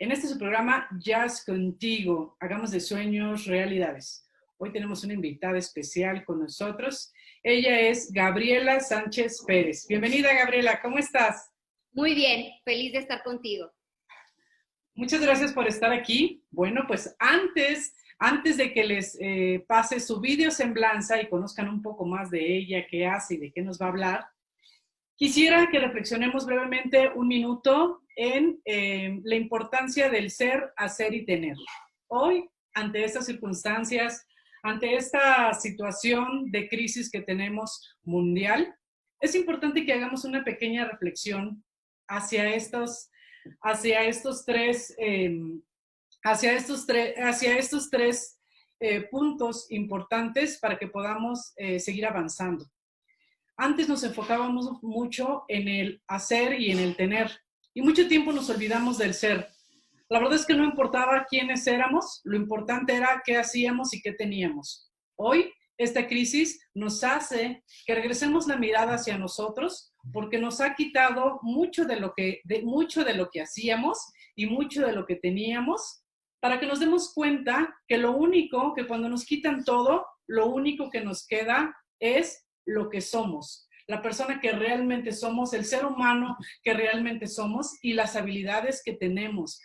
En este su programa Jazz Contigo, hagamos de sueños realidades. Hoy tenemos una invitada especial con nosotros. Ella es Gabriela Sánchez Pérez. Bienvenida, Gabriela, ¿cómo estás? Muy bien, feliz de estar contigo. Muchas gracias por estar aquí. Bueno, pues antes de que les pase su video semblanza y conozcan un poco más de ella, qué hace y de qué nos va a hablar, quisiera que reflexionemos brevemente un minuto en la importancia del ser, hacer y tener. Hoy, ante estas circunstancias, ante esta situación de crisis que tenemos mundial, es importante que hagamos una pequeña reflexión hacia estos tres puntos importantes para que podamos seguir avanzando. Antes nos enfocábamos mucho en el hacer y en el tener, y mucho tiempo nos olvidamos del ser. La verdad es que no importaba quiénes éramos, lo importante era qué hacíamos y qué teníamos. Hoy, esta crisis nos hace que regresemos la mirada hacia nosotros, porque nos ha quitado mucho de lo que hacíamos y mucho de lo que teníamos, para que nos demos cuenta que que cuando nos quitan todo, lo único que nos queda es lo que somos, la persona que realmente somos, el ser humano que realmente somos y las habilidades que tenemos.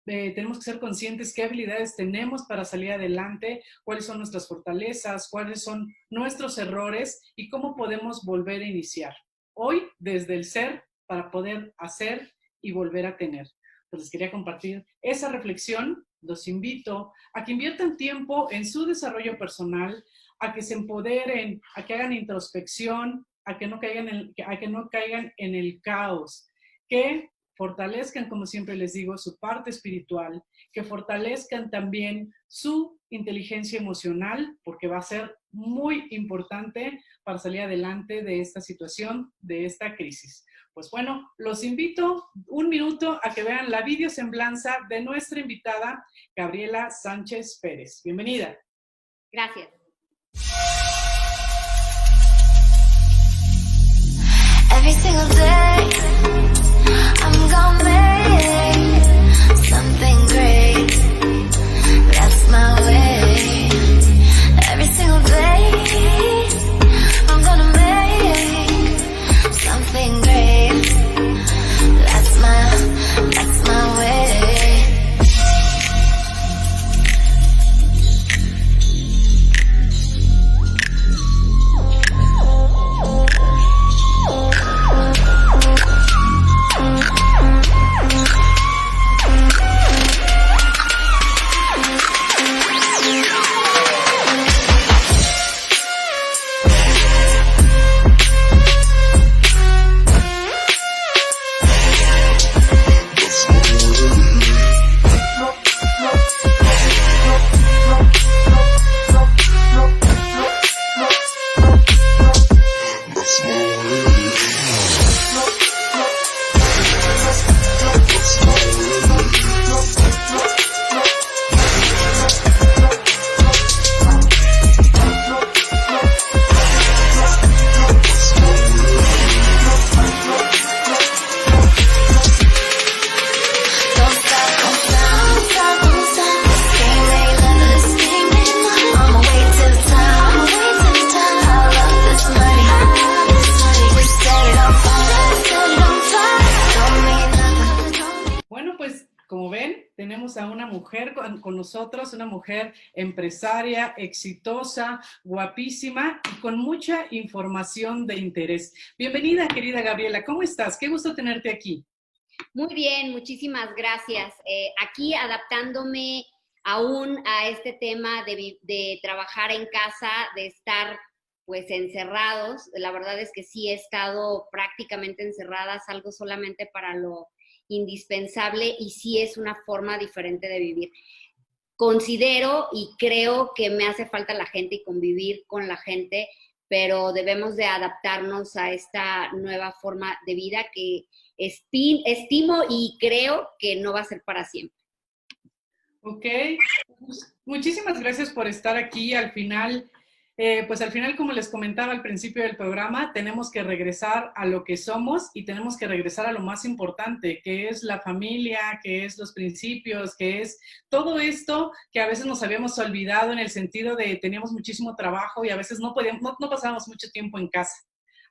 Tenemos que ser conscientes qué habilidades tenemos para salir adelante, cuáles son nuestras fortalezas, cuáles son nuestros errores y cómo podemos volver a iniciar. Hoy, desde el ser, para poder hacer y volver a tener. Pues les quería compartir esa reflexión. Los invito a que inviertan tiempo en su desarrollo personal, a que se empoderen, a que hagan introspección, a que no caigan en el caos, que fortalezcan, como siempre les digo, su parte espiritual, que fortalezcan también su inteligencia emocional, porque va a ser muy importante para salir adelante de esta situación, de esta crisis. Pues bueno, los invito un minuto a que vean la videosemblanza de nuestra invitada, Gabriela Sánchez Pérez. Bienvenida. Gracias. Every single day, I'm gonna make something great. That's my way. Every single day, I'm gonna make something great. That's my way. A una mujer con nosotros, una mujer empresaria, exitosa, guapísima y con mucha información de interés. Bienvenida, querida Gabriela, ¿cómo estás? Qué gusto tenerte aquí. Muy bien, muchísimas gracias. Aquí adaptándome aún a este tema de trabajar en casa, de estar pues encerrados. La verdad es que sí he estado prácticamente encerrada, salgo solamente para lo indispensable y sí es una forma diferente de vivir. Considero y creo que me hace falta la gente y convivir con la gente, pero debemos de adaptarnos a esta nueva forma de vida que estimo y creo que no va a ser para siempre. Ok, muchísimas gracias por estar aquí. Al final Pues al final, como les comentaba al principio del programa, tenemos que regresar a lo que somos y tenemos que regresar a lo más importante, que es la familia, que es los principios, que es todo esto que a veces nos habíamos olvidado en el sentido de teníamos muchísimo trabajo y a veces no pasábamos mucho tiempo en casa.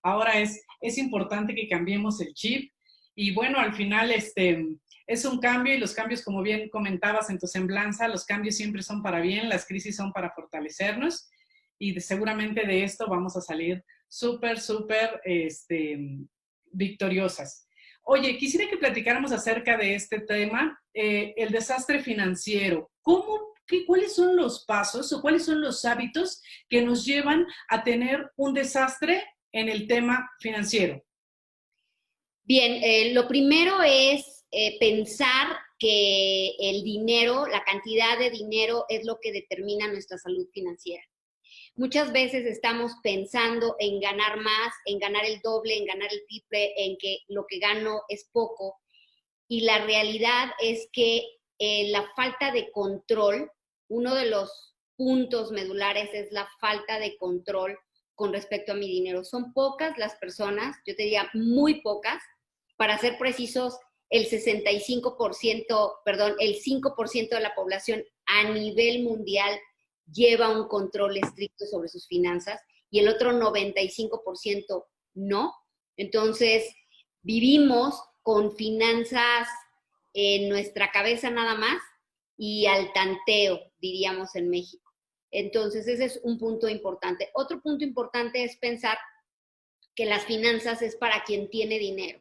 Ahora es importante que cambiemos el chip y bueno, al final es un cambio y los cambios, como bien comentabas en tu semblanza, los cambios siempre son para bien, las crisis son para fortalecernos y seguramente de esto vamos a salir súper, súper victoriosas. Oye, quisiera que platicáramos acerca de este tema, el desastre financiero. ¿Cuáles son los pasos o cuáles son los hábitos que nos llevan a tener un desastre en el tema financiero? Bien, lo primero es pensar que el dinero, la cantidad de dinero es lo que determina nuestra salud financiera. Muchas veces estamos pensando en ganar más, en ganar el doble, en ganar el triple, en que lo que gano es poco. Y la realidad es que la falta de control, uno de los puntos medulares es la falta de control con respecto a mi dinero. Son pocas las personas, yo te diría muy pocas, para ser precisos, el 65%, perdón, el 5% de la población a nivel mundial lleva un control estricto sobre sus finanzas y el otro 95% no. Entonces, vivimos con finanzas en nuestra cabeza nada más y al tanteo, diríamos en México. Entonces, ese es un punto importante. Otro punto importante es pensar que las finanzas es para quien tiene dinero,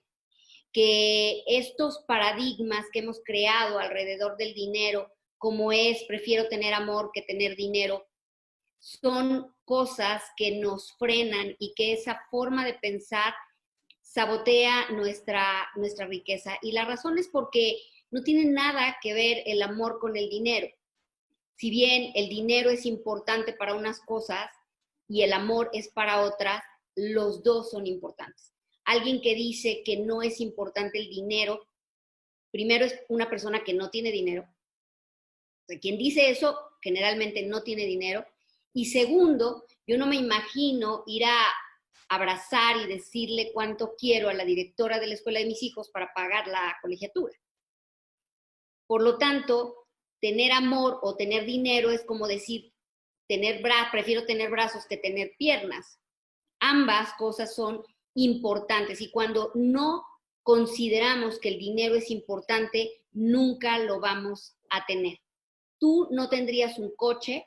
que estos paradigmas que hemos creado alrededor del dinero, como es prefiero tener amor que tener dinero, son cosas que nos frenan y que esa forma de pensar sabotea nuestra riqueza. Y la razón es porque no tiene nada que ver el amor con el dinero. Si bien el dinero es importante para unas cosas y el amor es para otras, los dos son importantes. Alguien que dice que no es importante el dinero, primero es una persona que no tiene dinero. O sea, quien dice eso generalmente no tiene dinero. Y segundo, yo no me imagino ir a abrazar y decirle cuánto quiero a la directora de la escuela de mis hijos para pagar la colegiatura. Por lo tanto, tener amor o tener dinero es como decir, prefiero tener brazos que tener piernas. Ambas cosas son importantes y cuando no consideramos que el dinero es importante, nunca lo vamos a tener. Tú no tendrías un coche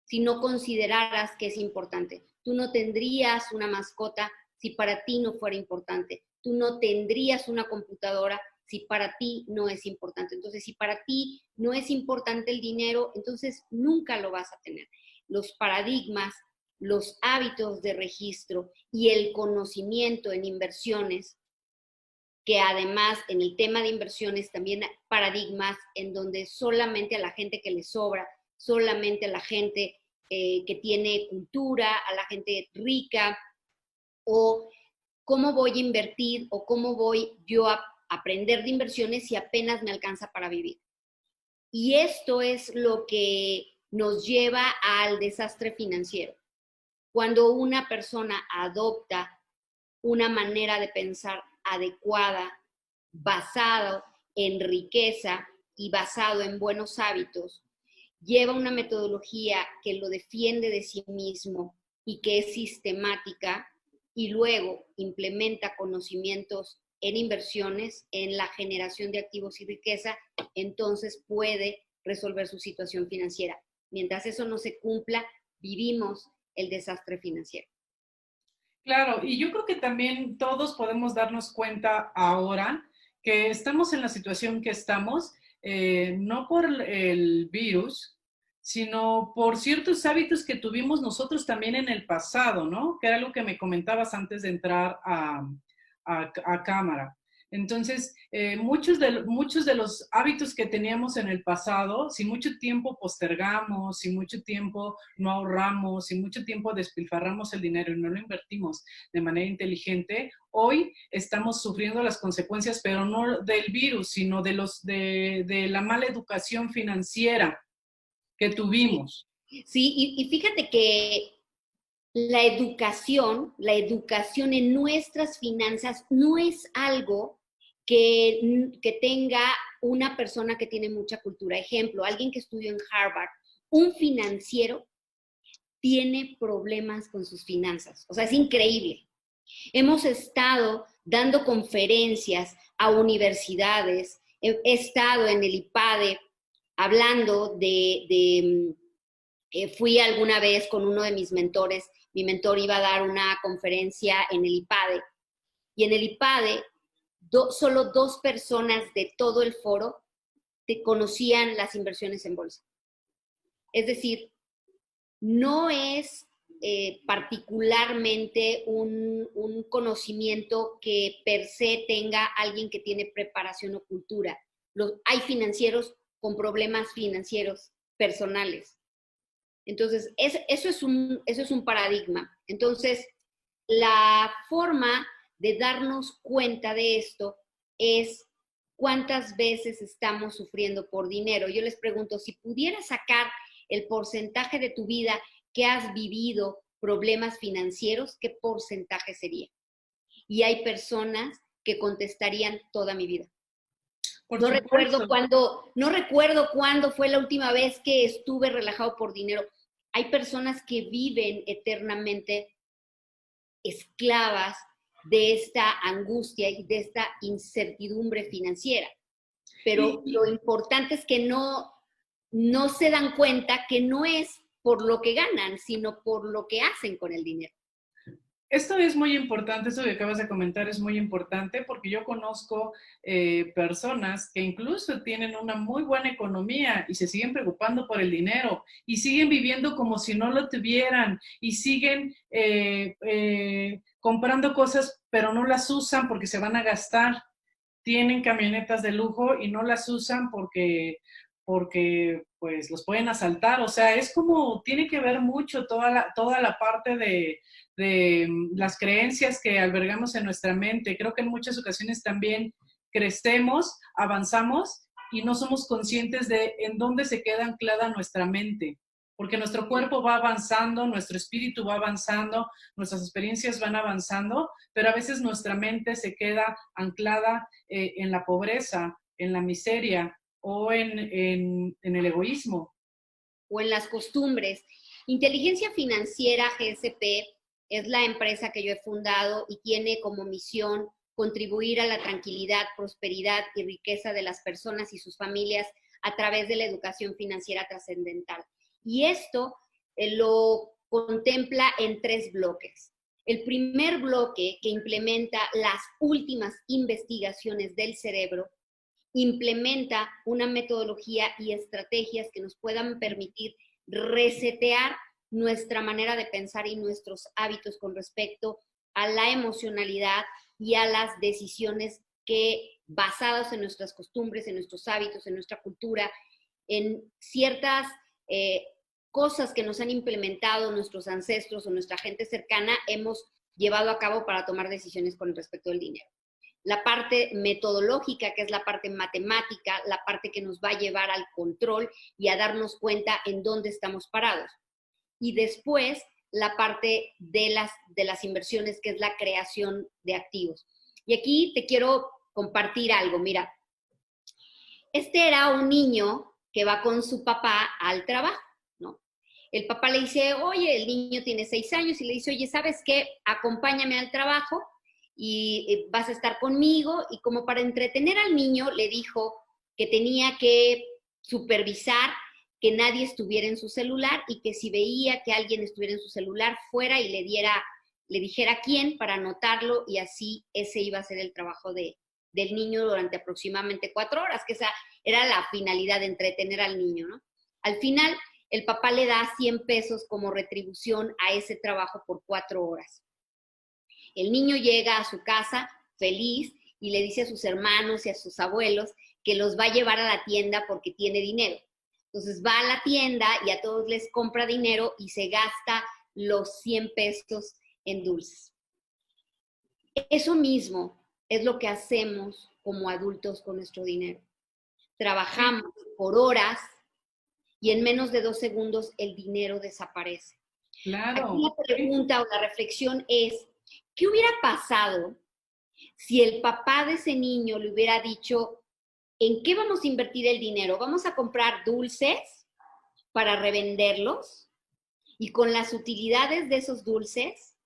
si no consideraras que es importante. Tú no tendrías una mascota si para ti no fuera importante. Tú no tendrías una computadora si para ti no es importante. Entonces, si para ti no es importante el dinero, entonces nunca lo vas a tener. Los paradigmas, los hábitos de registro y el conocimiento en inversiones, que además en el tema de inversiones también hay paradigmas en donde solamente a la gente que le sobra, solamente a la gente que tiene cultura, a la gente rica, o cómo voy a invertir o cómo voy yo a aprender de inversiones si apenas me alcanza para vivir. Y esto es lo que nos lleva al desastre financiero. Cuando una persona adopta una manera de pensar adecuada, basado en riqueza y basado en buenos hábitos, lleva una metodología que lo defiende de sí mismo y que es sistemática y luego implementa conocimientos en inversiones, en la generación de activos y riqueza, entonces puede resolver su situación financiera. Mientras eso no se cumpla, vivimos el desastre financiero. Claro, y yo creo que también todos podemos darnos cuenta ahora que estamos en la situación que estamos, no por el virus, sino por ciertos hábitos que tuvimos nosotros también en el pasado, ¿no? Que era algo que me comentabas antes de entrar a cámara. Entonces, muchos de los hábitos que teníamos en el pasado, si mucho tiempo postergamos, si mucho tiempo no ahorramos, si mucho tiempo despilfarramos el dinero y no lo invertimos de manera inteligente, hoy estamos sufriendo las consecuencias, pero no del virus, sino de la mala educación financiera que tuvimos. Sí, y fíjate que la educación en nuestras finanzas no es algo que tenga una persona que tiene mucha cultura. Ejemplo, alguien que estudió en Harvard, un financiero tiene problemas con sus finanzas. O sea, es increíble. Hemos estado dando conferencias a universidades, he estado en el IPADE hablando fui alguna vez con uno de mis mentores, mi mentor iba a dar una conferencia en el IPADE, y en el IPADE solo 2 personas de todo el foro conocían las inversiones en bolsa. Es decir, no es particularmente un conocimiento que per se tenga alguien que tiene preparación o cultura. Hay financieros con problemas financieros personales. Entonces, eso es un paradigma. Entonces, la forma de darnos cuenta de esto es cuántas veces estamos sufriendo por dinero. Yo les pregunto, si pudieras sacar el porcentaje de tu vida que has vivido problemas financieros, ¿qué porcentaje sería? Y hay personas que contestarían toda mi vida. No recuerdo cuándo fue la última vez que estuve relajado por dinero. Hay personas que viven eternamente esclavas de esta angustia y de esta incertidumbre financiera. Pero lo importante es que no se dan cuenta que no es por lo que ganan, sino por lo que hacen con el dinero. Esto es muy importante, esto que acabas de comentar es muy importante porque yo conozco personas que incluso tienen una muy buena economía y se siguen preocupando por el dinero y siguen viviendo como si no lo tuvieran y siguen comprando cosas pero no las usan porque se van a gastar. Tienen camionetas de lujo y no las usan porque pues los pueden asaltar. O sea, es como, tiene que ver mucho toda la parte de las creencias que albergamos en nuestra mente. Creo que en muchas ocasiones también crecemos, avanzamos y no somos conscientes de en dónde se queda anclada nuestra mente. Porque nuestro cuerpo va avanzando, nuestro espíritu va avanzando, nuestras experiencias van avanzando, pero a veces nuestra mente se queda anclada en la pobreza, en la miseria o en el egoísmo. O en las costumbres. Inteligencia Financiera GSP es la empresa que yo he fundado y tiene como misión contribuir a la tranquilidad, prosperidad y riqueza de las personas y sus familias a través de la educación financiera trascendental. Y esto lo contempla en 3 bloques. El primer bloque, que implementa las últimas investigaciones del cerebro, implementa una metodología y estrategias que nos puedan permitir resetear nuestra manera de pensar y nuestros hábitos con respecto a la emocionalidad y a las decisiones que, basadas en nuestras costumbres, en nuestros hábitos, en nuestra cultura, en ciertas cosas que nos han implementado nuestros ancestros o nuestra gente cercana, hemos llevado a cabo para tomar decisiones con respecto al dinero. La parte metodológica, que es la parte matemática, la parte que nos va a llevar al control y a darnos cuenta en dónde estamos parados. Y después, la parte de las inversiones, que es la creación de activos. Y aquí te quiero compartir algo. Mira, este era un niño que va con su papá al trabajo, ¿no? El papá le dice, oye, el niño tiene 6 años, y le dice, oye, ¿sabes qué? Acompáñame al trabajo y vas a estar conmigo. Y como para entretener al niño, le dijo que tenía que supervisar que nadie estuviera en su celular y que si veía que alguien estuviera en su celular, fuera y le dijera quién para anotarlo, y así ese iba a ser el trabajo del niño durante aproximadamente 4 horas, que esa era la finalidad, de entretener al niño, ¿no? Al final, el papá le da 100 pesos como retribución a ese trabajo por 4 horas. El niño llega a su casa feliz y le dice a sus hermanos y a sus abuelos que los va a llevar a la tienda porque tiene dinero. Entonces va a la tienda y a todos les compra dinero y se gasta los 100 pesos en dulces. Eso mismo es lo que hacemos como adultos con nuestro dinero. Trabajamos por horas y en menos de 2 segundos el dinero desaparece. Claro. Aquí la pregunta o la reflexión es, ¿qué hubiera pasado si el papá de ese niño le hubiera dicho, ¿en qué vamos a invertir el dinero? ¿Vamos a comprar dulces para revenderlos? Y con las utilidades de esos dulces,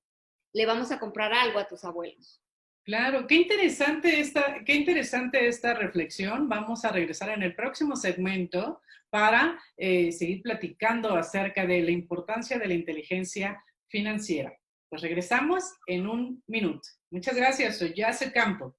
le vamos a comprar algo a tus abuelos. Claro, qué interesante esta reflexión. Vamos a regresar en el próximo segmento para seguir platicando acerca de la importancia de la inteligencia financiera. Pues regresamos en un minuto. Muchas gracias, soy Yasser Campo.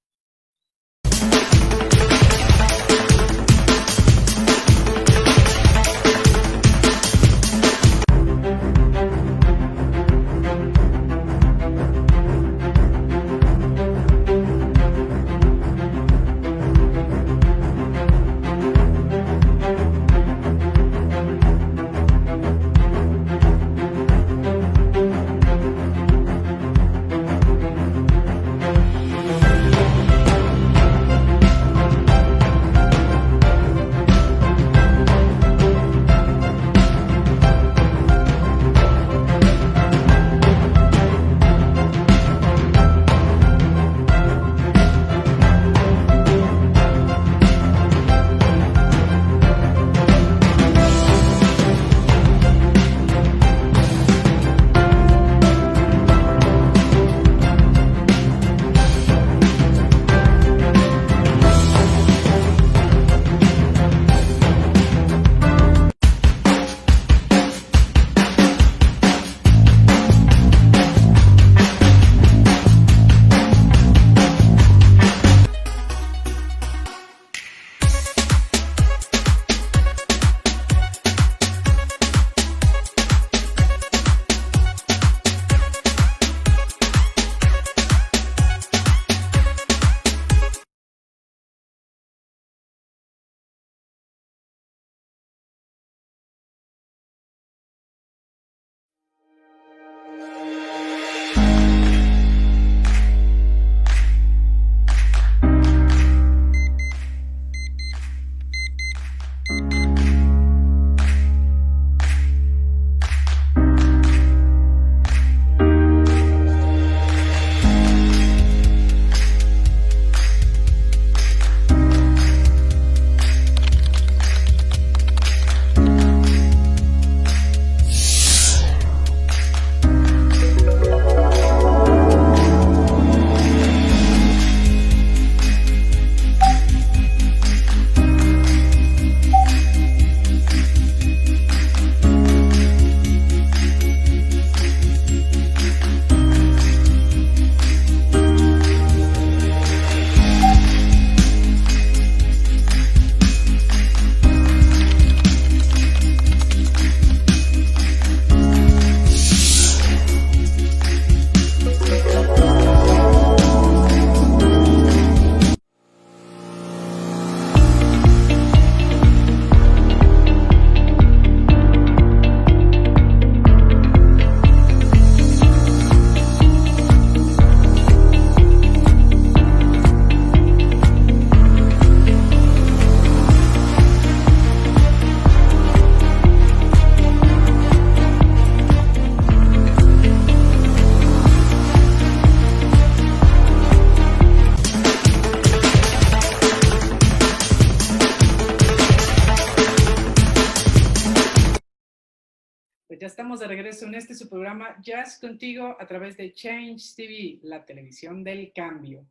Pues ya estamos de regreso en su programa Jazz Contigo a través de Change TV, la televisión del cambio.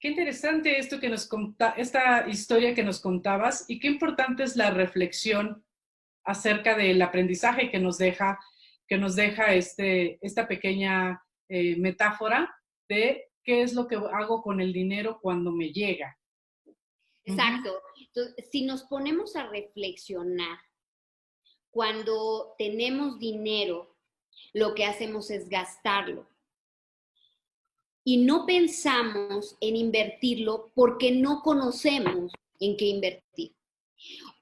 Qué interesante esto que esta historia que nos contabas y qué importante es la reflexión acerca del aprendizaje que nos deja esta pequeña metáfora de qué es lo que hago con el dinero cuando me llega. Exacto. Entonces, si nos ponemos a reflexionar, cuando tenemos dinero, lo que hacemos es gastarlo. Y no pensamos en invertirlo porque no conocemos en qué invertir.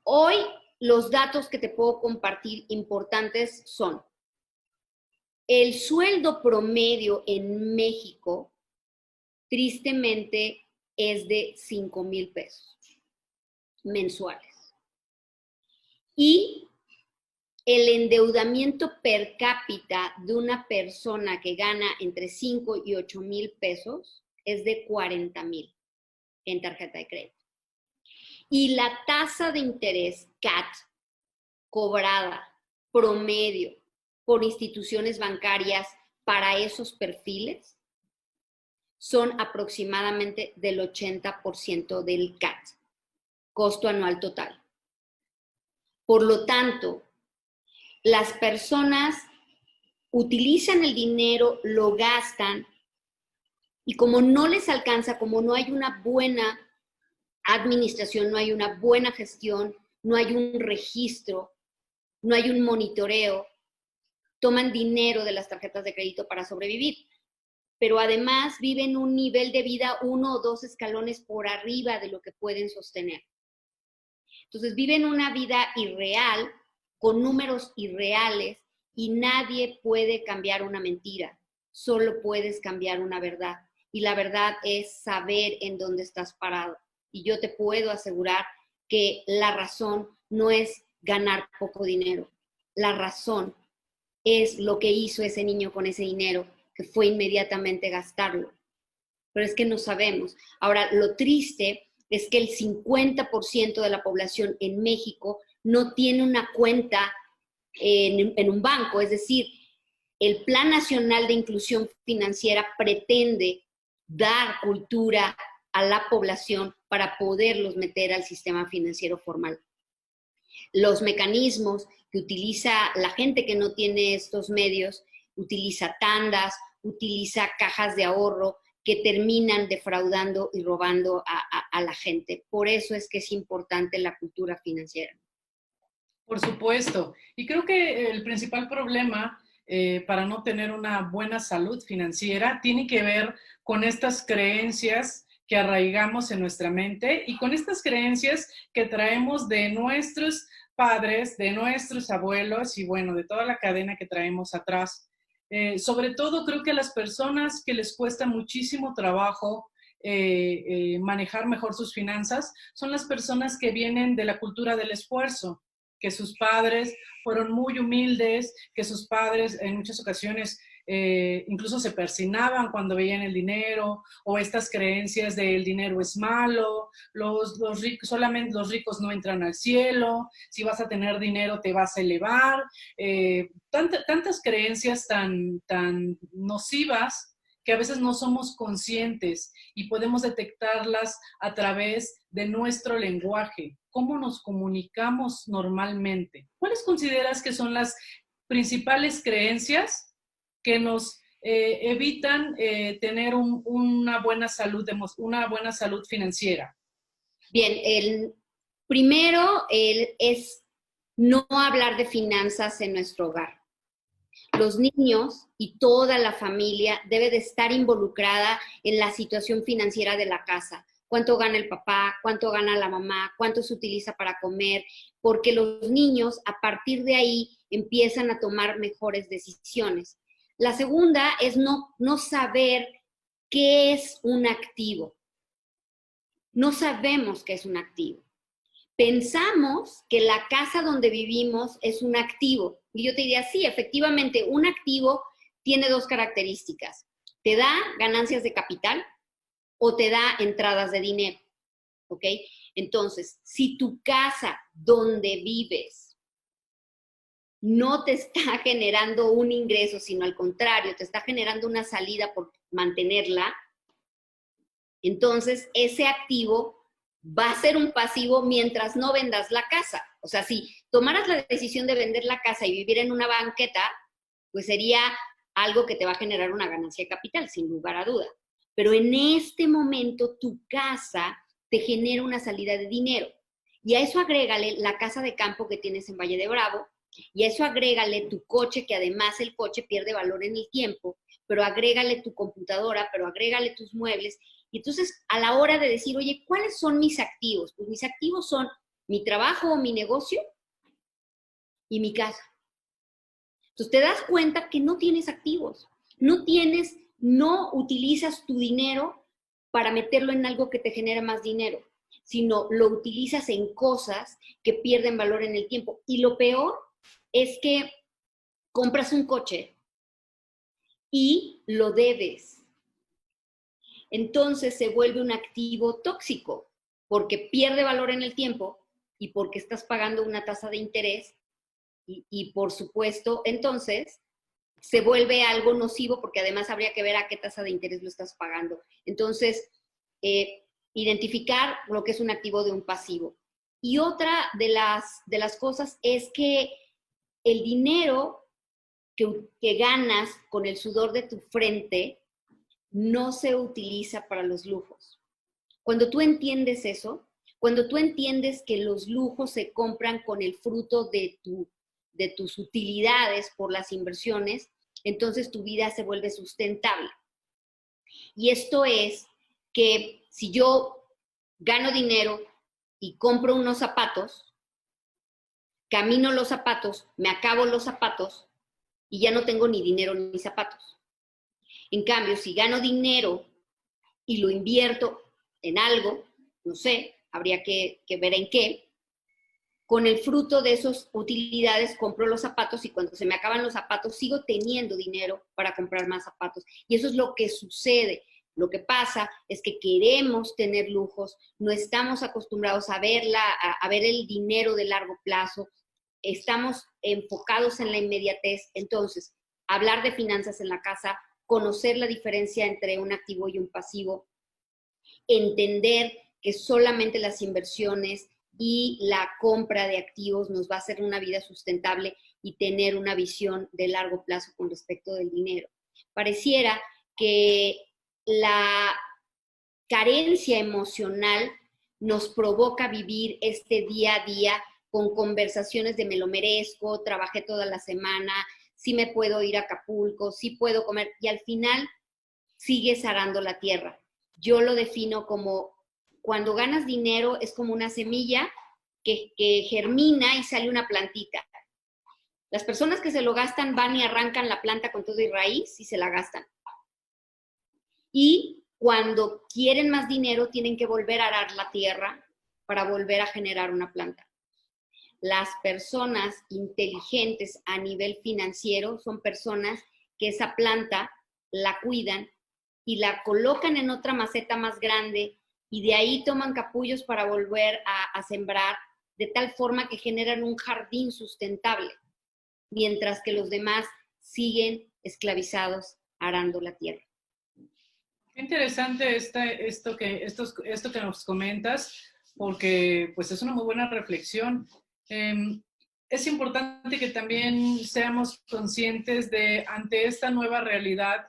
Hoy, los datos que te puedo compartir importantes son: el sueldo promedio en México, tristemente, es de 5,000 pesos mensuales. Y el endeudamiento per cápita de una persona que gana entre 5 y 8 mil pesos es de 40 mil en tarjeta de crédito. Y la tasa de interés CAT cobrada promedio por instituciones bancarias para esos perfiles son aproximadamente del 80% del CAT, costo anual total. Por lo tanto, las personas utilizan el dinero, lo gastan, y como no les alcanza, como no hay una buena administración, no hay una buena gestión, no hay un registro, no hay un monitoreo, toman dinero de las tarjetas de crédito para sobrevivir. Pero además viven un nivel de vida 1 o 2 escalones por arriba de lo que pueden sostener. Entonces viven una vida irreal, con números irreales, y nadie puede cambiar una mentira, solo puedes cambiar una verdad. Y la verdad es saber en dónde estás parado. Y yo te puedo asegurar que la razón no es ganar poco dinero. La razón es lo que hizo ese niño con ese dinero, que fue inmediatamente gastarlo. Pero es que no sabemos. Ahora, lo triste es que el 50% de la población en México no tiene una cuenta en un banco. Es decir, el Plan Nacional de Inclusión Financiera pretende dar cultura a la población para poderlos meter al sistema financiero formal. Los mecanismos que utiliza la gente que no tiene estos medios, utiliza tandas, utiliza cajas de ahorro que terminan defraudando y robando a la gente. Por eso es que es importante la cultura financiera. Por supuesto. Y creo que el principal problema para no tener una buena salud financiera tiene que ver con estas creencias que arraigamos en nuestra mente y con estas creencias que traemos de nuestros padres, de nuestros abuelos y bueno, de toda la cadena que traemos atrás. Sobre todo creo que a las personas que les cuesta muchísimo trabajo manejar mejor sus finanzas son las personas que vienen de la cultura del esfuerzo, que sus padres fueron muy humildes, que sus padres en muchas ocasiones incluso se persinaban cuando veían el dinero, o estas creencias de el dinero es malo, los ricos, solamente los ricos no entran al cielo, si vas a tener dinero te vas a elevar, tantas creencias tan nocivas que a veces no somos conscientes y podemos detectarlas a través de nuestro lenguaje. ¿Cómo nos comunicamos normalmente? ¿Cuáles consideras que son las principales creencias que nos evitan tener una buena salud financiera? Bien, el primero es no hablar de finanzas en nuestro hogar. Los niños y toda la familia debe de estar involucrada en la situación financiera de la casa. Cuánto gana el papá, cuánto gana la mamá, cuánto se utiliza para comer, porque los niños a partir de ahí empiezan a tomar mejores decisiones. La segunda es no saber qué es un activo. No sabemos qué es un activo. Pensamos que la casa donde vivimos es un activo. Y yo te diría, sí, efectivamente, un activo tiene dos características. Te da ganancias de capital o te da entradas de dinero, ¿ok? Entonces, si tu casa donde vives no te está generando un ingreso, sino al contrario, te está generando una salida por mantenerla, entonces ese activo va a ser un pasivo mientras no vendas la casa. O sea, si tomaras la decisión de vender la casa y vivir en una banqueta, pues sería algo que te va a generar una ganancia de capital, sin lugar a duda. Pero en este momento tu casa te genera una salida de dinero. Y a eso agrégale la casa de campo que tienes en Valle de Bravo, y a eso agrégale tu coche, que además el coche pierde valor en el tiempo, pero agrégale tu computadora, pero agrégale tus muebles. Y entonces, a la hora de decir, oye, ¿cuáles son mis activos? Pues mis activos son mi trabajo o mi negocio y mi casa. Entonces, te das cuenta que no tienes activos. No utilizas tu dinero para meterlo en algo que te genera más dinero, sino lo utilizas en cosas que pierden valor en el tiempo. Y lo peor es que compras un coche y lo debes. Entonces se vuelve un activo tóxico porque pierde valor en el tiempo y porque estás pagando una tasa de interés y por supuesto, entonces se vuelve algo nocivo porque además habría que ver a qué tasa de interés lo estás pagando. Entonces, identificar lo que es un activo de un pasivo. Y otra de las cosas es que el dinero que ganas con el sudor de tu frente no se utiliza para los lujos. Cuando tú entiendes eso, cuando tú entiendes que los lujos se compran con el fruto de tus utilidades por las inversiones, entonces tu vida se vuelve sustentable. Y esto es que si yo gano dinero y compro unos zapatos, camino los zapatos, me acabo los zapatos y ya no tengo ni dinero ni zapatos. En cambio, si gano dinero y lo invierto en algo, no sé, habría que ver en qué, con el fruto de esas utilidades compro los zapatos y cuando se me acaban los zapatos sigo teniendo dinero para comprar más zapatos. Y eso es lo que sucede. Lo que pasa es que queremos tener lujos, no estamos acostumbrados a ver el dinero de largo plazo, estamos enfocados en la inmediatez. Entonces, hablar de finanzas en la casa, conocer la diferencia entre un activo y un pasivo, entender que solamente las inversiones y la compra de activos nos va a hacer una vida sustentable y tener una visión de largo plazo con respecto del dinero. Pareciera que la carencia emocional nos provoca vivir este día a día con conversaciones de me lo merezco, trabajé toda la semana, sí me puedo ir a Acapulco, sí puedo comer, y al final sigues arando la tierra. Yo lo defino como cuando ganas dinero es como una semilla que germina y sale una plantita. Las personas que se lo gastan van y arrancan la planta con todo y raíz y se la gastan. Y cuando quieren más dinero tienen que volver a arar la tierra para volver a generar una planta. Las personas inteligentes a nivel financiero son personas que esa planta la cuidan y la colocan en otra maceta más grande y de ahí toman capullos para volver a sembrar, de tal forma que generan un jardín sustentable, mientras que los demás siguen esclavizados arando la tierra. Qué interesante esto que nos comentas, porque pues es una muy buena reflexión. Es importante que también seamos conscientes de, ante esta nueva realidad,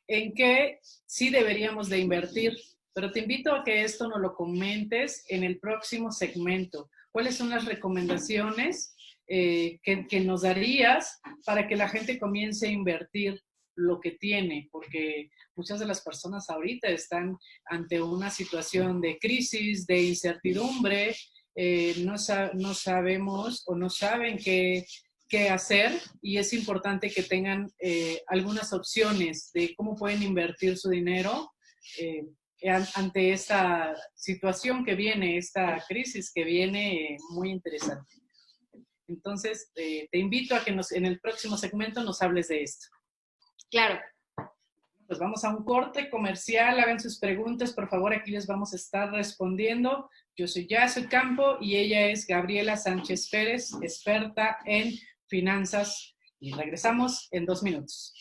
en que sí deberíamos de invertir. Pero te invito a que esto nos lo comentes en el próximo segmento. ¿Cuáles son las recomendaciones que nos darías para que la gente comience a invertir lo que tiene? Porque muchas de las personas ahorita están ante una situación de crisis, de incertidumbre, no sabemos o no saben qué hacer, y es importante que tengan algunas opciones de cómo pueden invertir su dinero ante esta situación que viene, esta crisis que viene muy interesante. Entonces, te invito a que en el próximo segmento nos hables de esto. Claro. Pues vamos a un corte comercial, hagan sus preguntas, por favor, aquí les vamos a estar respondiendo. Yo soy Yasu Campo y ella es Gabriela Sánchez Pérez, experta en finanzas, y regresamos en 2 minutos.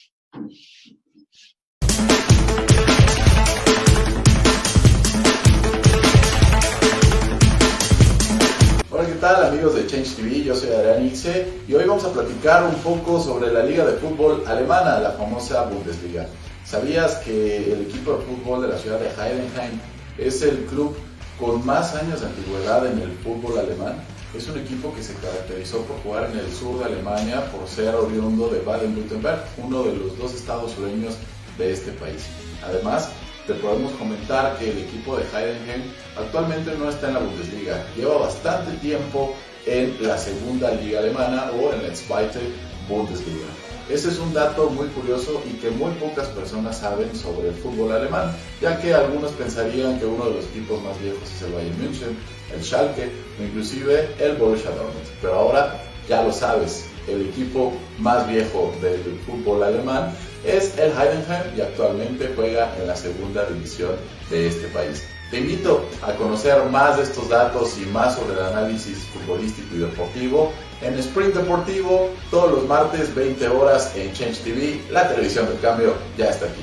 Hola, ¿qué tal amigos de Change TV? Yo soy Adrián Ixe y hoy vamos a platicar un poco sobre la liga de fútbol alemana, la famosa Bundesliga. ¿Sabías que el equipo de fútbol de la ciudad de Heidenheim es el club con más años de antigüedad en el fútbol alemán? Es un equipo que se caracterizó por jugar en el sur de Alemania por ser oriundo de Baden-Württemberg, uno de los 2 estados sureños de este país. Además, te podemos comentar que el equipo de Heidenheim actualmente no está en la Bundesliga, lleva bastante tiempo en la segunda liga alemana o en la Zweite Bundesliga. Ese es un dato muy curioso y que muy pocas personas saben sobre el fútbol alemán, ya que algunos pensarían que uno de los equipos más viejos es el Bayern München, el Schalke o inclusive el Borussia Dortmund. Pero ahora ya lo sabes, el equipo más viejo del fútbol alemán es el Heidenheim y actualmente juega en la segunda división de este país. Te invito a conocer más de estos datos y más sobre el análisis futbolístico y deportivo en Sprint Deportivo todos los martes 20 horas en Change TV. La televisión del cambio ya está aquí.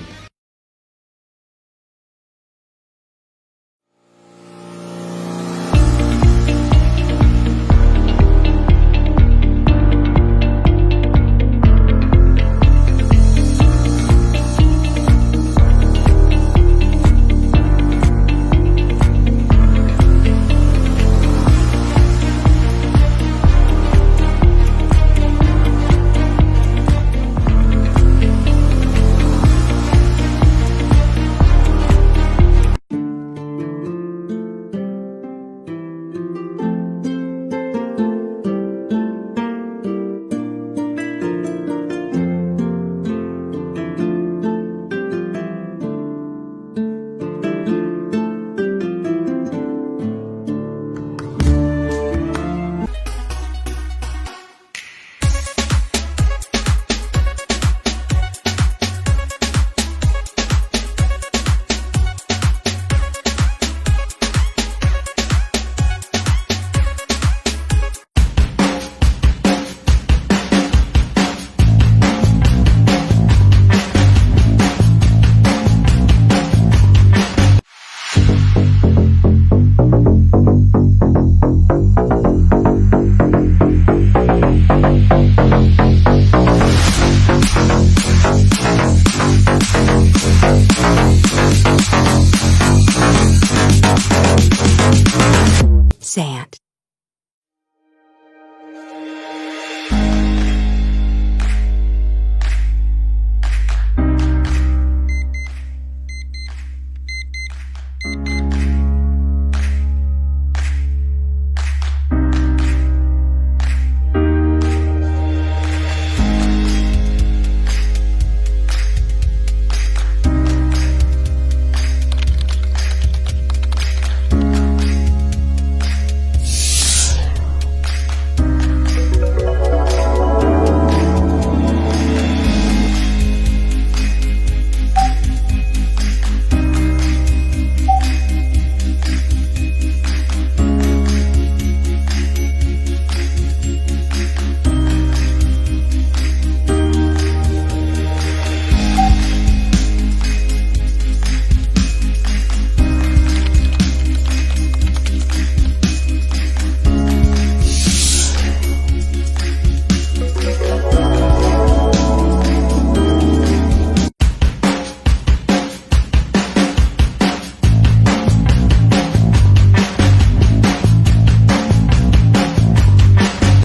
Sand.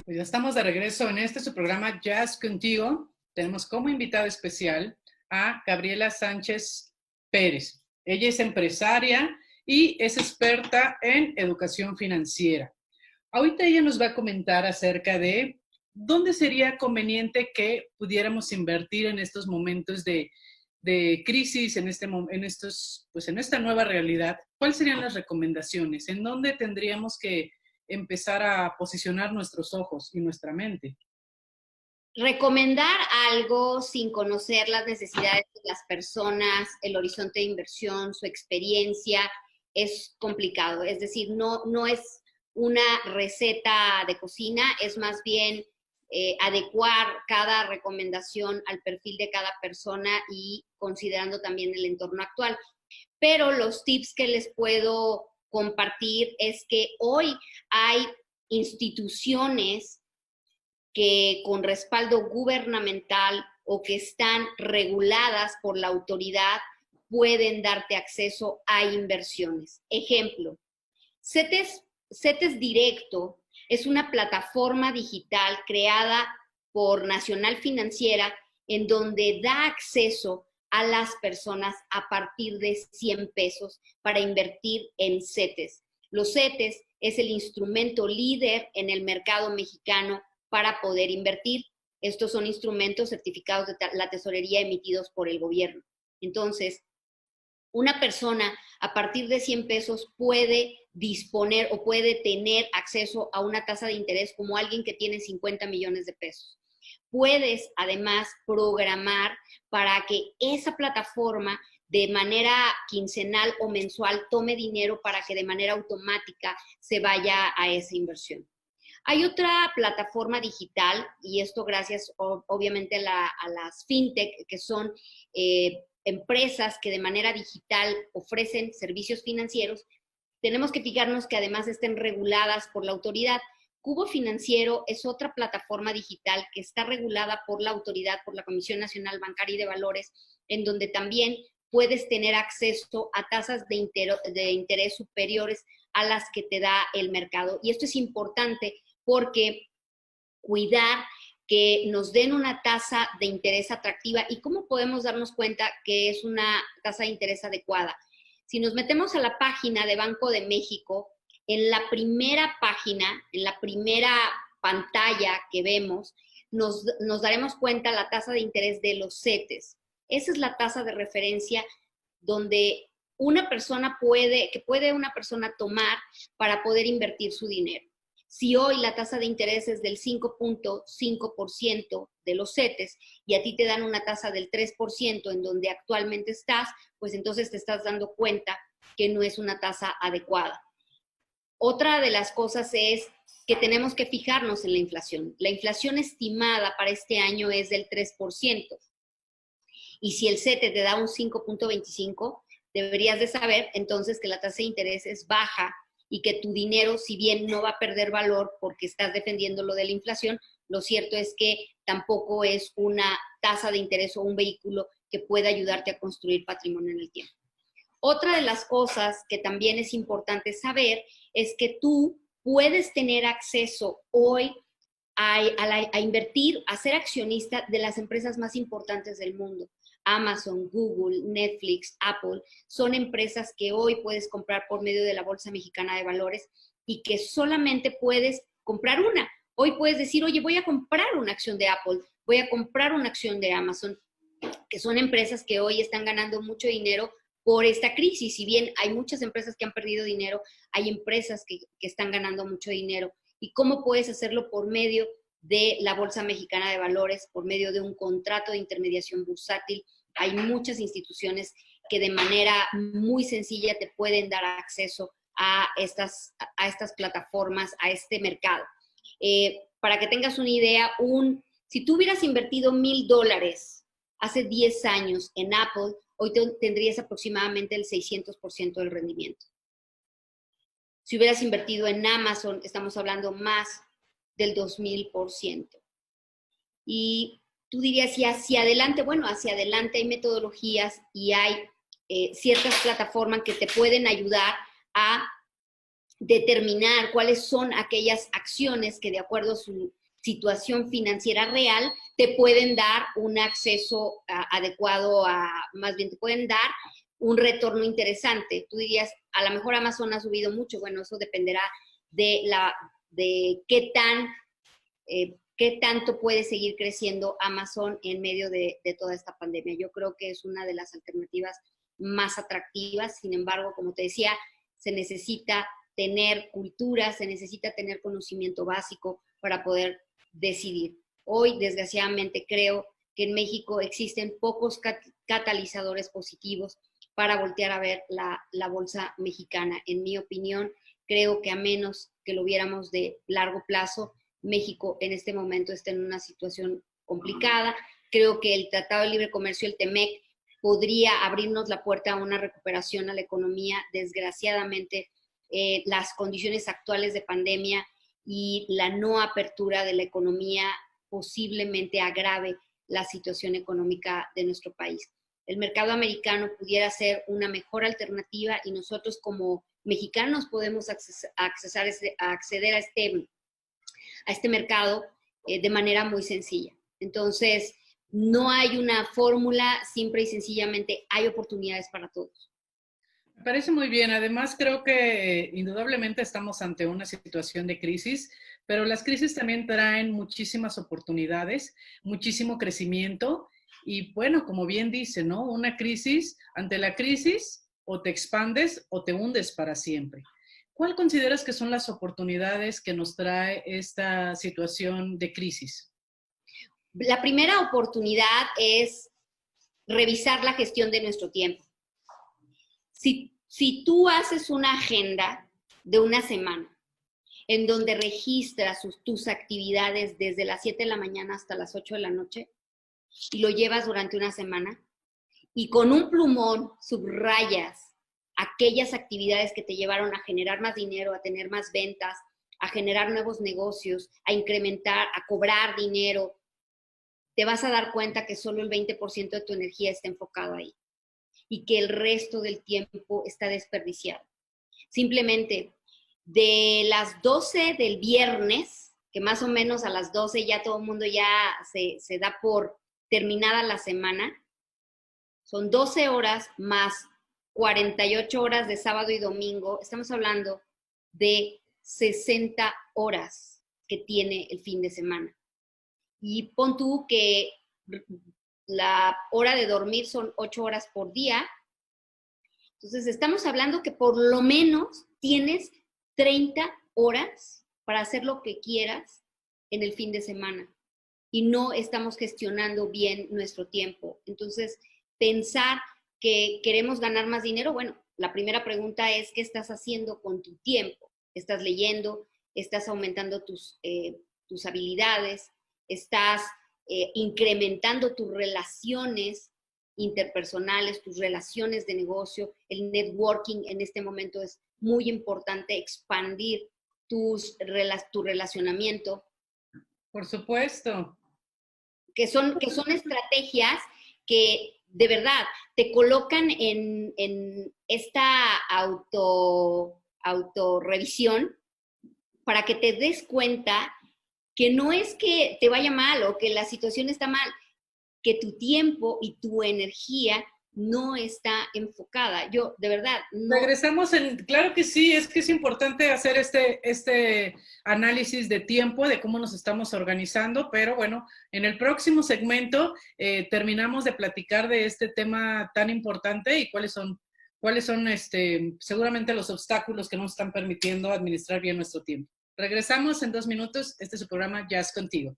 Estamos de regreso en su programa Jazz Contigo. Tenemos como invitada especial a Gabriela Sánchez Pérez. Ella es empresaria y es experta en educación financiera. Ahorita ella nos va a comentar acerca de dónde sería conveniente que pudiéramos invertir en estos momentos de crisis, en esta nueva realidad. ¿Cuáles serían las recomendaciones? ¿En dónde tendríamos que empezar a posicionar nuestros ojos y nuestra mente? Recomendar algo sin conocer las necesidades de las personas, el horizonte de inversión, su experiencia, es complicado. Es decir, no es una receta de cocina, es más bien adecuar cada recomendación al perfil de cada persona y considerando también el entorno actual. Pero los tips que les puedo compartir es que hoy hay instituciones que con respaldo gubernamental o que están reguladas por la autoridad pueden darte acceso a inversiones. Ejemplo, CETES Directo es una plataforma digital creada por Nacional Financiera en donde da acceso a las personas a partir de 100 pesos para invertir en CETES. Los CETES es el instrumento líder en el mercado mexicano para poder invertir. Estos son instrumentos certificados de la tesorería emitidos por el gobierno. Entonces, una persona a partir de 100 pesos puede disponer o puede tener acceso a una tasa de interés como alguien que tiene 50 millones de pesos. Puedes además programar para que esa plataforma de manera quincenal o mensual tome dinero para que de manera automática se vaya a esa inversión. Hay otra plataforma digital, y esto gracias obviamente a las fintech, que son empresas que de manera digital ofrecen servicios financieros. Tenemos que fijarnos que además estén reguladas por la autoridad. Cubo Financiero es otra plataforma digital que está regulada por la autoridad, por la Comisión Nacional Bancaria y de Valores, en donde también puedes tener acceso a tasas de interés superiores a las que te da el mercado. Y esto es importante porque cuidar que nos den una tasa de interés atractiva. ¿Y cómo podemos darnos cuenta que es una tasa de interés adecuada? Si nos metemos a la página de Banco de México, en la primera página, en la primera pantalla que vemos, nos daremos cuenta la tasa de interés de los CETES. Esa es la tasa de referencia donde una persona puede tomar para poder invertir su dinero. Si hoy la tasa de interés es del 5.5% de los CETES y a ti te dan una tasa del 3% en donde actualmente estás, pues entonces te estás dando cuenta que no es una tasa adecuada. Otra de las cosas es que tenemos que fijarnos en la inflación. La inflación estimada para este año es del 3%. Y si el CETE te da un 5.25, deberías de saber entonces que la tasa de interés es baja y que tu dinero, si bien no va a perder valor porque estás defendiendo lo de la inflación, lo cierto es que tampoco es una tasa de interés o un vehículo que pueda ayudarte a construir patrimonio en el tiempo. Otra de las cosas que también es importante saber es que tú puedes tener acceso hoy a invertir, a ser accionista de las empresas más importantes del mundo. Amazon, Google, Netflix, Apple, son empresas que hoy puedes comprar por medio de la Bolsa Mexicana de Valores y que solamente puedes comprar una. Hoy puedes decir, oye, voy a comprar una acción de Apple, voy a comprar una acción de Amazon, que son empresas que hoy están ganando mucho dinero por esta crisis. Si bien hay muchas empresas que han perdido dinero, hay empresas que están ganando mucho dinero. ¿Y cómo puedes hacerlo? Por medio de la Bolsa Mexicana de Valores, por medio de un contrato de intermediación bursátil. Hay muchas instituciones que de manera muy sencilla te pueden dar acceso a estas plataformas, a este mercado. Para que tengas una idea, si tú hubieras invertido $1,000 hace 10 años en Apple, hoy tendrías aproximadamente el 600% del rendimiento. Si hubieras invertido en Amazon, estamos hablando más del 2,000%. Y tú dirías, y hacia adelante, bueno, hacia adelante hay metodologías y hay ciertas plataformas que te pueden ayudar a determinar cuáles son aquellas acciones que de acuerdo a su situación financiera real te pueden dar un acceso adecuado más bien te pueden dar un retorno interesante. Tú dirías, a lo mejor Amazon ha subido mucho. Bueno, eso dependerá de qué tanto puede seguir creciendo Amazon en medio de toda esta pandemia. Yo creo que es una de las alternativas más atractivas. Sin embargo, como te decía, se necesita tener cultura, se necesita tener conocimiento básico para poder decidir. Hoy, desgraciadamente, creo que en México existen pocos catalizadores positivos para voltear a ver la bolsa mexicana. En mi opinión, creo que a menos que lo viéramos de largo plazo, México en este momento está en una situación complicada. Creo que el Tratado de Libre Comercio, el TEMEC, podría abrirnos la puerta a una recuperación a la economía. Desgraciadamente, las condiciones actuales de pandemia y la no apertura de la economía posiblemente agrave la situación económica de nuestro país. El mercado americano pudiera ser una mejor alternativa y nosotros como mexicanos podemos acceder a este mercado de manera muy sencilla. Entonces, no hay una fórmula, simple y sencillamente hay oportunidades para todos. Me parece muy bien. Además, creo que indudablemente estamos ante una situación de crisis, pero las crisis también traen muchísimas oportunidades, muchísimo crecimiento y bueno, como bien dice, ¿no? Una crisis, ante la crisis o te expandes o te hundes para siempre. ¿Cuál consideras que son las oportunidades que nos trae esta situación de crisis? La primera oportunidad es revisar la gestión de nuestro tiempo. Si tú haces una agenda de una semana en donde registras tus actividades desde las 7 de la mañana hasta las 8 de la noche y lo llevas durante una semana y con un plumón subrayas aquellas actividades que te llevaron a generar más dinero, a tener más ventas, a generar nuevos negocios, a incrementar, a cobrar dinero, te vas a dar cuenta que solo el 20% de tu energía está enfocado ahí y que el resto del tiempo está desperdiciado. Simplemente de las 12 del viernes, que más o menos a las 12 ya todo el mundo ya se da por terminada la semana, son 12 horas más 48 horas de sábado y domingo, estamos hablando de 60 horas que tiene el fin de semana. Y pon tú que la hora de dormir son 8 horas por día. Entonces, estamos hablando que por lo menos tienes 30 horas para hacer lo que quieras en el fin de semana. Y no estamos gestionando bien nuestro tiempo. Entonces, pensar que queremos ganar más dinero, bueno, la primera pregunta es, ¿qué estás haciendo con tu tiempo? ¿Estás leyendo? ¿Estás aumentando tus habilidades? ¿Estás incrementando tus relaciones interpersonales, tus relaciones de negocio? El networking en este momento es muy importante, expandir tu relacionamiento. Por supuesto. Que son estrategias que de verdad te colocan en esta autorrevisión para que te des cuenta que no es que te vaya mal o que la situación está mal, que tu tiempo y tu energía no está enfocada. Yo, de verdad, no. Regresamos claro que sí, es que es importante hacer este análisis de tiempo, de cómo nos estamos organizando, pero bueno, en el próximo segmento terminamos de platicar de este tema tan importante y cuáles son seguramente los obstáculos que nos están permitiendo administrar bien nuestro tiempo. Regresamos en 2 minutos. Este es su programa Jazz Contigo.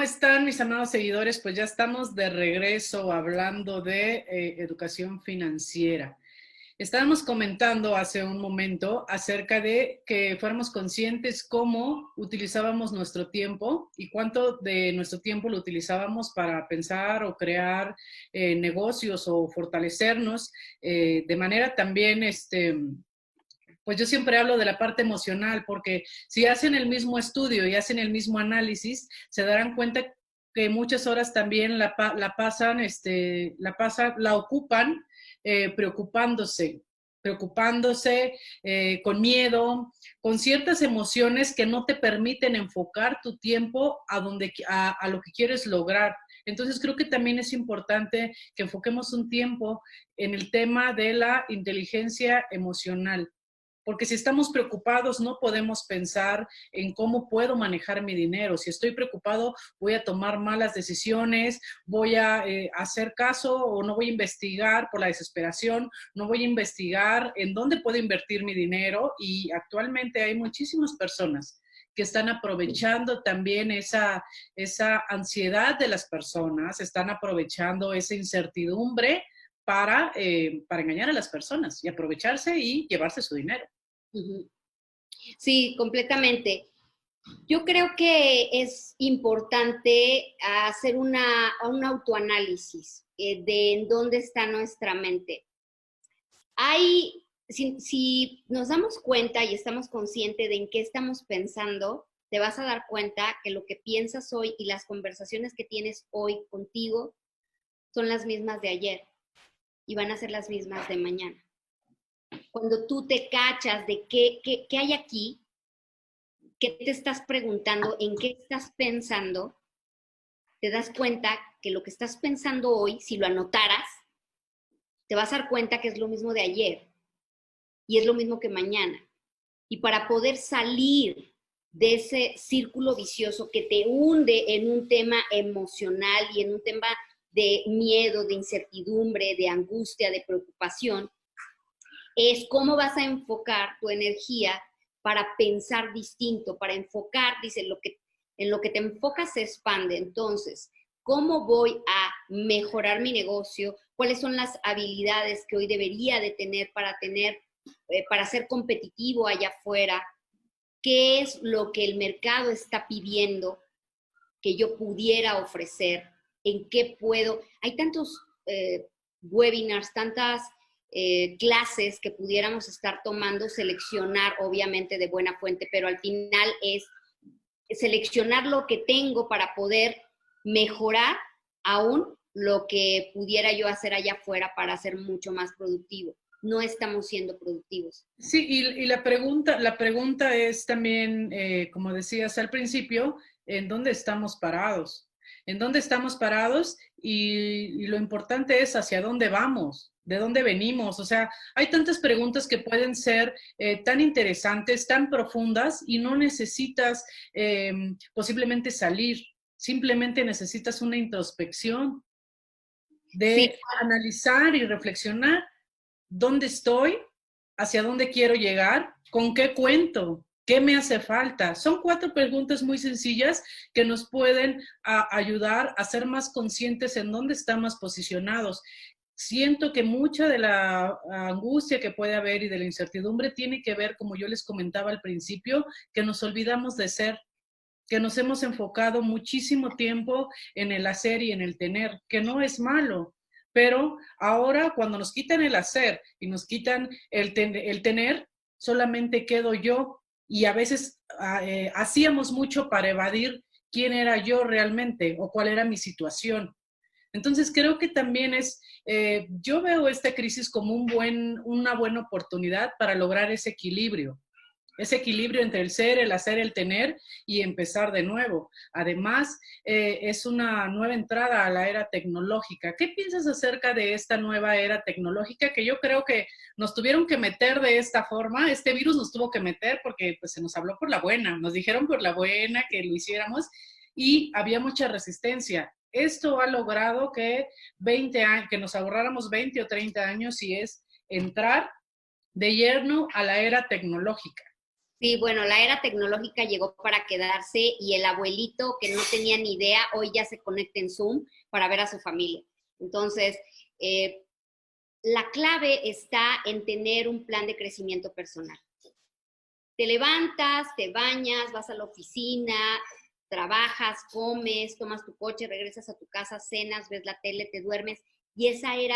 están mis amados seguidores? Pues ya estamos de regreso hablando de educación financiera. Estábamos comentando hace un momento acerca de que fuéramos conscientes cómo utilizábamos nuestro tiempo y cuánto de nuestro tiempo lo utilizábamos para pensar o crear negocios o fortalecernos de manera también, pues yo siempre hablo de la parte emocional, porque si hacen el mismo estudio y hacen el mismo análisis, se darán cuenta que muchas horas también la ocupan preocupándose, con miedo, con ciertas emociones que no te permiten enfocar tu tiempo a lo que quieres lograr. Entonces creo que también es importante que enfoquemos un tiempo en el tema de la inteligencia emocional. Porque si estamos preocupados, no podemos pensar en cómo puedo manejar mi dinero. Si estoy preocupado, voy a tomar malas decisiones, voy a hacer caso o no voy a investigar por la desesperación, no voy a investigar en dónde puedo invertir mi dinero. Y actualmente hay muchísimas personas que están aprovechando también esa ansiedad de las personas, están aprovechando esa incertidumbre para engañar a las personas y aprovecharse y llevarse su dinero. Sí, completamente. Yo creo que es importante hacer un autoanálisis de en dónde está nuestra mente. Si nos damos cuenta y estamos conscientes de en qué estamos pensando, te vas a dar cuenta que lo que piensas hoy y las conversaciones que tienes hoy contigo son las mismas de ayer y van a ser las mismas de mañana. Cuando tú te cachas de qué hay aquí, qué te estás preguntando, en qué estás pensando, te das cuenta que lo que estás pensando hoy, si lo anotaras, te vas a dar cuenta que es lo mismo de ayer y es lo mismo que mañana. Y para poder salir de ese círculo vicioso que te hunde en un tema emocional y en un tema de miedo, de incertidumbre, de angustia, de preocupación, es cómo vas a enfocar tu energía para pensar distinto, para enfocar, dice, en lo que te enfocas se expande. Entonces, ¿cómo voy a mejorar mi negocio? ¿Cuáles son las habilidades que hoy debería de tener para ser competitivo allá afuera? ¿Qué es lo que el mercado está pidiendo que yo pudiera ofrecer? ¿En qué puedo? Hay tantos webinars, tantas clases que pudiéramos estar tomando, seleccionar obviamente de buena fuente, pero al final es seleccionar lo que tengo para poder mejorar aún lo que pudiera yo hacer allá afuera para ser mucho más productivo. No estamos siendo productivos. Sí, y la pregunta es también, como decías al principio, ¿en dónde estamos parados? ¿En dónde estamos parados? Y lo importante es hacia dónde vamos, de dónde venimos. O sea, hay tantas preguntas que pueden ser tan interesantes, tan profundas, y no necesitas posiblemente salir. Simplemente necesitas una introspección de analizar y reflexionar dónde estoy, hacia dónde quiero llegar, con qué cuento, qué me hace falta. Son 4 preguntas muy sencillas que nos pueden ayudar a ser más conscientes en dónde estamos posicionados. Siento que mucha de la angustia que puede haber y de la incertidumbre tiene que ver, como yo les comentaba al principio, que nos olvidamos de ser, que nos hemos enfocado muchísimo tiempo en el hacer y en el tener, que no es malo. Pero ahora cuando nos quitan el hacer y nos quitan el tener, solamente quedo yo. Y a veces hacíamos mucho para evadir quién era yo realmente o cuál era mi situación. Entonces creo que también yo veo esta crisis como una buena oportunidad para lograr ese equilibrio entre el ser, el hacer, el tener y empezar de nuevo. Además, es una nueva entrada a la era tecnológica. ¿Qué piensas acerca de esta nueva era tecnológica que yo creo que nos tuvieron que meter de esta forma? Este virus nos tuvo que meter porque pues, se nos habló por la buena, nos dijeron por la buena que lo hiciéramos y había mucha resistencia. Esto ha logrado que nos ahorráramos 20 o 30 años y es entrar de lleno a la era tecnológica. Sí, bueno, la era tecnológica llegó para quedarse y el abuelito que no tenía ni idea, hoy ya se conecta en Zoom para ver a su familia. Entonces, la clave está en tener un plan de crecimiento personal. Te levantas, te bañas, vas a la oficina, trabajas, comes, tomas tu coche, regresas a tu casa, cenas, ves la tele, te duermes, y esa era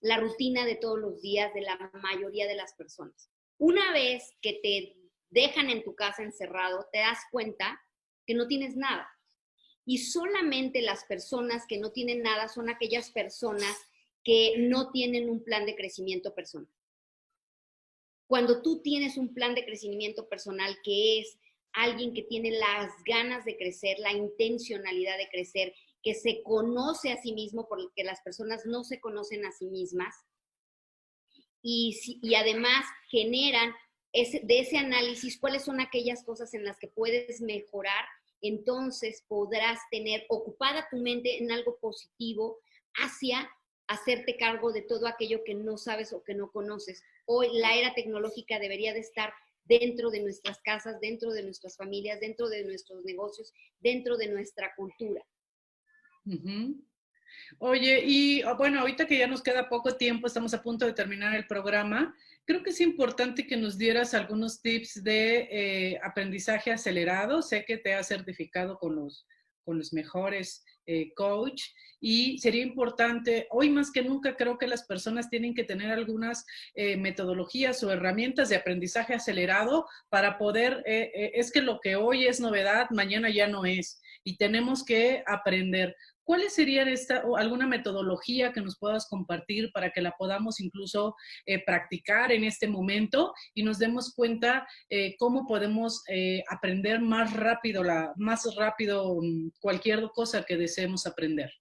la rutina de todos los días de la mayoría de las personas. Una vez que te dejan en tu casa encerrado, te das cuenta que no tienes nada. Y solamente las personas que no tienen nada son aquellas personas que no tienen un plan de crecimiento personal. Cuando tú tienes un plan de crecimiento personal, que es alguien que tiene las ganas de crecer, la intencionalidad de crecer, que se conoce a sí mismo, porque las personas no se conocen a sí mismas, y además generan de ese análisis cuáles son aquellas cosas en las que puedes mejorar, entonces podrás tener ocupada tu mente en algo positivo hacia hacerte cargo de todo aquello que no sabes o que no conoces. Hoy la era tecnológica debería de estar dentro de nuestras casas, dentro de nuestras familias, dentro de nuestros negocios, dentro de nuestra cultura. Uh-huh. Oye, y bueno, ahorita que ya nos queda poco tiempo, estamos a punto de terminar el programa, creo que es importante que nos dieras algunos tips de aprendizaje acelerado. Sé que te has certificado con los mejores coach, y sería importante, hoy más que nunca creo que las personas tienen que tener algunas metodologías o herramientas de aprendizaje acelerado para poder, es que lo que hoy es novedad, mañana ya no es, y tenemos que aprender. ¿Cuáles serían o alguna metodología que nos puedas compartir para que la podamos incluso practicar en este momento y nos demos cuenta cómo podemos aprender más rápido cualquier cosa que deseemos aprender?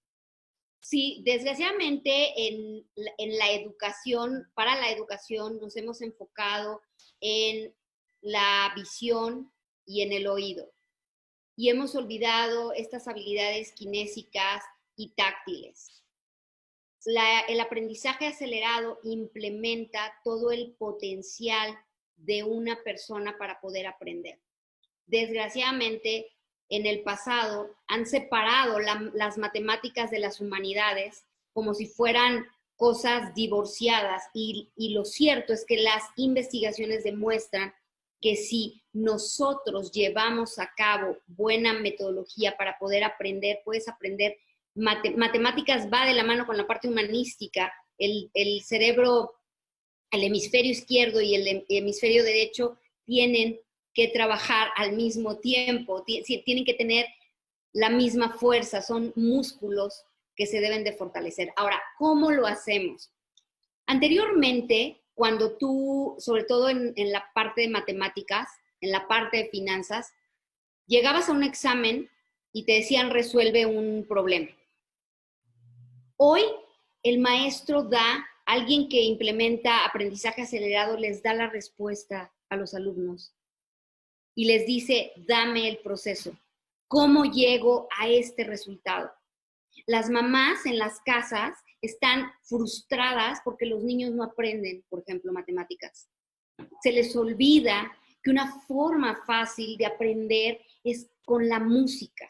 Sí, desgraciadamente en la educación, para la educación nos hemos enfocado en la visión y en el oído. Y hemos olvidado estas habilidades kinésicas y táctiles. El aprendizaje acelerado implementa todo el potencial de una persona para poder aprender. Desgraciadamente, en el pasado han separado las matemáticas de las humanidades como si fueran cosas divorciadas, y lo cierto es que las investigaciones demuestran que si nosotros llevamos a cabo buena metodología para poder aprender, puedes aprender. Matemáticas va de la mano con la parte humanística. El cerebro, el hemisferio izquierdo y el hemisferio derecho tienen que trabajar al mismo tiempo, tienen que tener la misma fuerza, son músculos que se deben de fortalecer. Ahora, ¿cómo lo hacemos? Anteriormente, cuando tú, sobre todo en la parte de matemáticas, en la parte de finanzas, llegabas a un examen y te decían resuelve un problema. Hoy el maestro alguien que implementa aprendizaje acelerado les da la respuesta a los alumnos y les dice, dame el proceso. ¿Cómo llego a este resultado? Las mamás en las casas están frustradas porque los niños no aprenden, por ejemplo, matemáticas. Se les olvida que una forma fácil de aprender es con la música,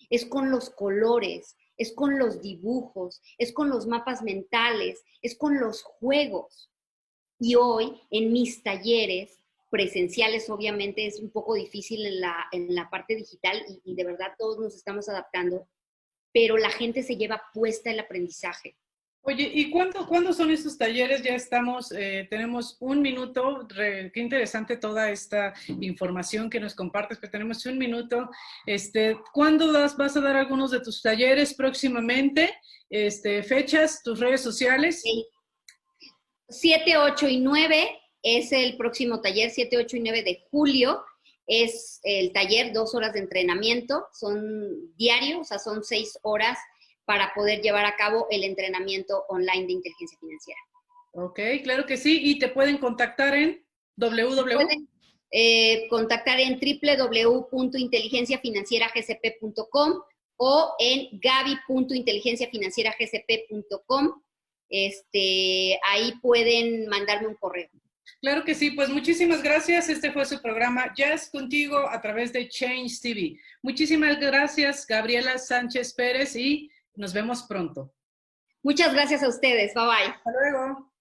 es con los colores, es con los dibujos, es con los mapas mentales, es con los juegos. Y hoy, en mis talleres presenciales, obviamente es un poco difícil en la parte digital y de verdad todos nos estamos adaptando, pero la gente se lleva puesta el aprendizaje. Oye, ¿y cuándo son estos talleres? Ya estamos, tenemos un minuto. Qué interesante toda esta información que nos compartes, pero tenemos un minuto. ¿Cuándo vas a dar algunos de tus talleres próximamente? Fechas, tus redes sociales. Sí. 7, 8 y 9 es el próximo taller, 7, 8 y 9 de julio. Es el taller, 2 horas de entrenamiento, son diarios, o sea, son 6 horas para poder llevar a cabo el entrenamiento online de inteligencia financiera. Ok, claro que sí. ¿Y te pueden contactar en www? Pueden contactar en www.inteligenciafinancieragcp.com o en gaby.inteligenciafinancieragcp.com. Ahí pueden mandarme un correo. Claro que sí, pues muchísimas gracias. Este fue su programa Jazz Contigo a través de Change TV. Muchísimas gracias, Gabriela Sánchez Pérez, y nos vemos pronto. Muchas gracias a ustedes. Bye bye. Hasta luego.